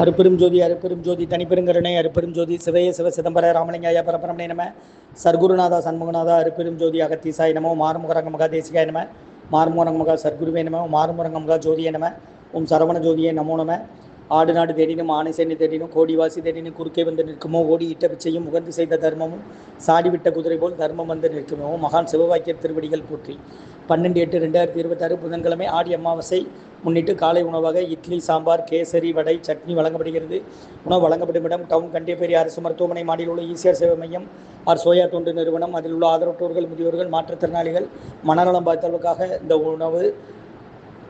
அருப்பெரும் ஜோதி தனிப்பெருங்கருணை அருப்பெரும் ஜோதி சிவய சிவ சிதம்பர ராமலிங்காய பரபரமணை நம சர்க்குருநாதா சண்முகநாதா அருப்பெரும் ஜோதி அகத்தீசாய நமோ மாறுமுகரங்க மகா தேசிகாய நம மாறுமுகரங்க மகா சர்க்குருவே நம மாறுமுகரங்க மகா ஜோதியே நம ஓம் சரவண ஜோதியே நமோ நம ஆடு நாடு தேடினும் ஆணை சென்னி தேடினும் கோடிவாசி தேடினும் குறுக்கே வந்து நிற்குமோ ஓடி இட்ட பிச்சையும் உகந்து செய்த தர்மமும் சாடிவிட்ட குதிரை போல் தர்மம் வந்து நிற்குமோ மகான் சிவவாக்கிய திருவடிகள் போற்றி 12/8/2026 புதன்கிழமை ஆடி அமாவாசை முன்னிட்டு காலை உணவாக இட்லி சாம்பார் கேசரி வடை சட்னி வழங்கப்படுகிறது. உணவு வழங்கப்படும் இடம் டவுன் கண்டியப்பேரி அரசு மருத்துவமனை மாடியில் உள்ள ஈசிஆர் சேவை மையம் ஆர் சோயா தொண்டு நிறுவனம். அதில் உள்ள ஆதரவற்றோர்கள் முதியோர்கள் மாற்றுத்திறனாளிகள் மனநலம் பாதித்தவர்களுக்காக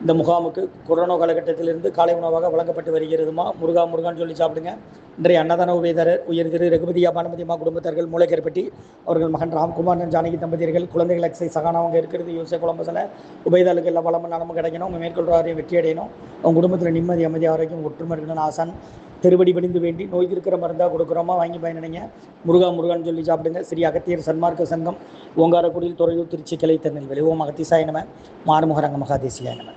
இந்த முகாமுக்கு கொரோனா காலகட்டத்திலிருந்து காலை உணவாக வழங்கப்பட்டு வருகிறதுமா. முருகான்னு சொல்லி சாப்பிடுங்க. இன்றைய அன்னதான உபயதாரர் உயர் திரு ரகுபதியா பானுமதிமா குடும்பத்தார்கள் மூளைக்கருப்பட்டி அவர்கள் மகன் ராம்குமார் ஜானகி தம்பதியர்கள் குழந்தைகள் எக்ஸை சகானாவங்க இருக்கிறது யோசை குழம்பசில் உபயதாளுக்கு எல்லா வளமும் நலமும் கிடைக்கணும். அவங்க மேற்கொள்கிற ஆரையும் வெற்றி அடையணும். அவங்க குடும்பத்தில் நிம்மதி அமைதி ஆரோக்கியம் ஒற்றுமை இருக்கணும்னு ஆசான் திருவடி பணிந்து வேண்டி நோய் இருக்கிற மருந்தாக கொடுக்குறோமா வாங்கி பயனடைங்க. முருகான்னு சொல்லி சாப்பிடுங்க. ஸ்ரீ அகத்தியர் சன்மார்க்க சங்கம் ஓங்காரக்குடியில் துறையூர் திருச்சி கிளை திருநெல்வேலி. ஓம் அகத்திசாய நம மாறுமுகரங்க மகாதேசியாய நம.